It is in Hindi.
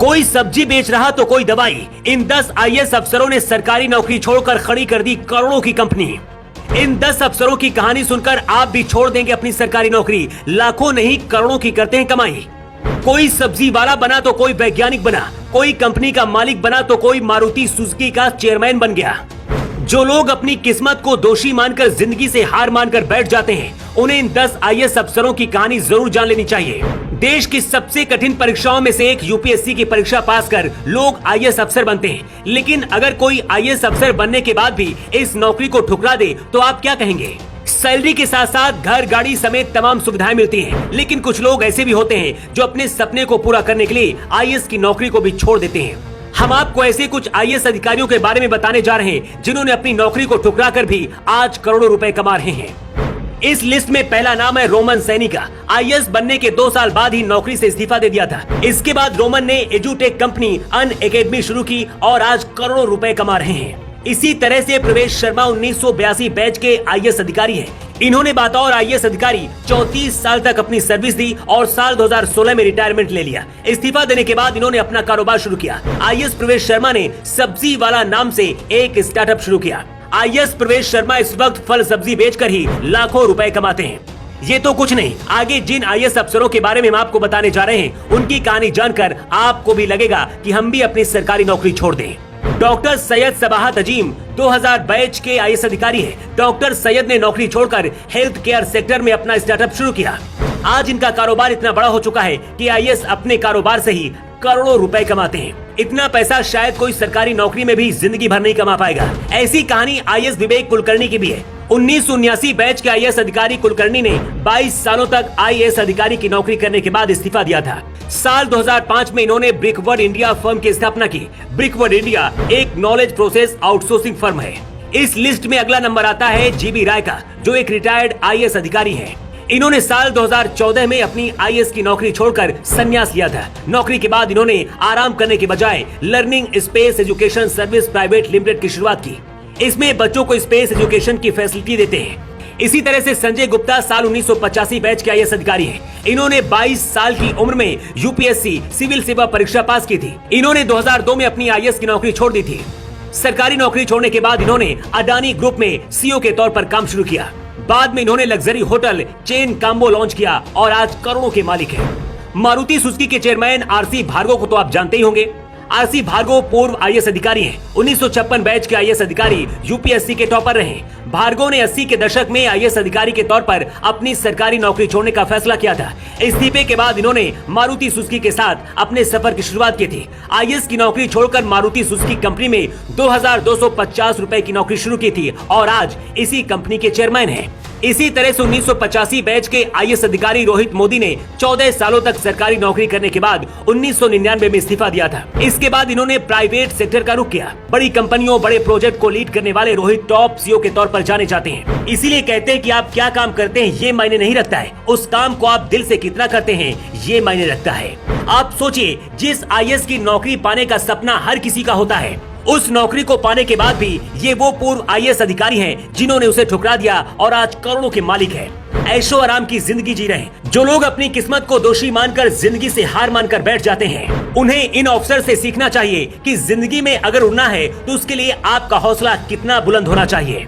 कोई सब्जी बेच रहा तो कोई दवाई। इन 10 आईएएस अफसरों ने सरकारी नौकरी छोड़कर खड़ी कर दी करोड़ों की कंपनी। इन 10 अफसरों की कहानी सुनकर आप भी छोड़ देंगे अपनी सरकारी नौकरी। लाखों नहीं करोड़ों की करते हैं कमाई। कोई सब्जी वाला बना तो कोई वैज्ञानिक बना, कोई कंपनी का मालिक बना तो कोई मारुति सुजुकी का चेयरमैन बन गया। जो लोग अपनी किस्मत को दोषी मानकर जिंदगी से हार मानकर बैठ जाते हैं, उन्हें इन 10 आईएएस अफसरों की कहानी जरूर जान लेनी चाहिए। देश की सबसे कठिन परीक्षाओं में से एक यूपीएससी की परीक्षा पास कर लोग आईएएस अफसर बनते हैं। लेकिन अगर कोई आईएएस अफसर बनने के बाद भी इस नौकरी को ठुकरा दे तो आप क्या कहेंगे? सैलरी के साथ साथ घर गाड़ी समेत तमाम सुविधाएं मिलती हैं, लेकिन कुछ लोग ऐसे भी होते हैं जो अपने सपने को पूरा करने के लिए आईएएस की नौकरी को भी छोड़ देते हैं। हम आपको ऐसे कुछ आईएएस अधिकारियों के बारे में बताने जा रहे हैं जिन्होंने अपनी नौकरी को ठुकरा कर भी आज करोड़ों रुपए कमा रहे हैं। इस लिस्ट में पहला नाम है रोमन सैनी का। आईएएस बनने के 2 साल बाद ही नौकरी से इस्तीफा दे दिया था। इसके बाद रोमन ने एजुटेक कंपनी अनअकैडमी शुरू की और आज करोड़ों रुपए कमा रहे हैं। इसी तरह से प्रवेश शर्मा 1982 बैच के आईएएस अधिकारी हैं। इन्होंने बतौर आईएएस अधिकारी 34 साल तक अपनी सर्विस दी और साल 2016 में रिटायरमेंट ले लिया। इस्तीफा देने के बाद इन्होंने अपना कारोबार शुरू किया। आईएएस प्रवेश शर्मा ने सब्जी वाला नाम से एक स्टार्टअप शुरू किया। आईएएस प्रवेश शर्मा इस वक्त फल सब्जी बेचकर ही लाखों रुपए कमाते हैं। ये तो कुछ नहीं, आगे जिन आईएएस अफसरों के बारे में हम आपको बताने जा रहे हैं, उनकी कहानी जानकर आपको भी लगेगा कि हम भी अपनी सरकारी नौकरी छोड़ दें। डॉक्टर सैयद सबाहत अजीम 2000 बैच के आईएएस अधिकारी हैं। डॉक्टर सैयद ने नौकरी छोड़कर हेल्थ केयर सेक्टर में अपना स्टार्टअप शुरू किया। आज इनका कारोबार इतना बड़ा हो चुका है कि आईएएस अपने कारोबार से ही करोड़ों रुपए कमाते हैं। इतना पैसा शायद कोई सरकारी नौकरी में भी जिंदगी भर नहीं कमा पाएगा। ऐसी कहानी आईएएस विवेक कुलकर्णी की भी है। 1979 बैच के आईएएस अधिकारी कुलकर्णी ने 22 सालों तक आईएएस अधिकारी की नौकरी करने के बाद इस्तीफा दिया था। साल 2005 में इन्होंने ब्रिकवर्ड इंडिया फर्म की स्थापना की। ब्रिकवर्ड इंडिया एक नॉलेज प्रोसेस आउटसोर्सिंग फर्म है। इस लिस्ट में अगला नंबर आता है जीबी राय का, जो एक रिटायर्ड आईएएस अधिकारी हैं। इन्होंने साल 2014 में अपनी आईएएस की नौकरी छोड़कर संन्यास लिया था। नौकरी के बाद इन्होंने आराम करने के बजाय learning space education service private limited की शुरुआत की। इसमें बच्चों को स्पेस एजुकेशन की फैसिलिटी देते हैं। इसी तरह से संजय गुप्ता साल 1985 बैच के आईएएस अधिकारी हैं। इन्होंने 22 साल की उम्र में यूपीएससी सिविल सेवा परीक्षा पास की थी। इन्होंने 2002 में अपनी आईएएस की नौकरी छोड़ दी थी। सरकारी नौकरी छोड़ने के बाद इन्होंने अडानी ग्रुप में सीईओ के तौर पर काम शुरू किया। बाद में इन्होंने luxury hotel chain combo launch किया और आज करोड़ों के मालिक हैं। मारुति सुजुकी के चेयरमैन आरसी भार्गव को तो आप जानते ही होंगे। आरसी भार्गव पूर्व आईएएस अधिकारी हैं। 1956 बैच के आईएएस अधिकारी यूपीएससी के टॉपर रहे। भार्गव ने 80 के दशक में आईएएस अधिकारी के तौर पर अपनी सरकारी नौकरी छोड़ने का फैसला किया था। इस्तीफे के बाद इन्होंने मारुति सुजुकी के साथ अपने सफर की शुरुआत की थी। आईएएस की नौकरी छोड़कर मारुति सुजुकी कंपनी में 2250 रुपए की नौकरी शुरू की थी और आज इसी कंपनी के चेयरमैन हैं। इसी तरह से 1985 बैच के आईएएस अधिकारी रोहित मोदी ने 14 सालों तक सरकारी नौकरी करने के बाद 1999 में इस्तीफा दिया था। इसके बाद इन्होंने प्राइवेट सेक्टर का रुख किया। बड़ी कंपनियों बड़े प्रोजेक्ट को लीड करने वाले रोहित टॉप सीईओ के तौर पर जाने जाते हैं। इसीलिए कहते हैं कि आप क्या काम करते हैं ये मायने नहीं रखता है, उस काम को आप दिल से कितना करते हैं ये मायने रखता है। आप सोचिए, जिस आईएएस की नौकरी पाने का सपना हर किसी का होता है, उस नौकरी को पाने के बाद भी ये वो पूर्व आईएएस अधिकारी हैं जिन्होंने उसे ठुकरा दिया और आज करोड़ों के मालिक हैं। ऐशो आराम की जिंदगी जी रहे हैं। जो लोग अपनी किस्मत को दोषी मानकर जिंदगी से हार मानकर बैठ जाते हैं, उन्हें इन अफसर से सीखना चाहिए कि जिंदगी में अगर उड़ना है तो उसके लिए आपका हौसला कितना बुलंद होना चाहिए।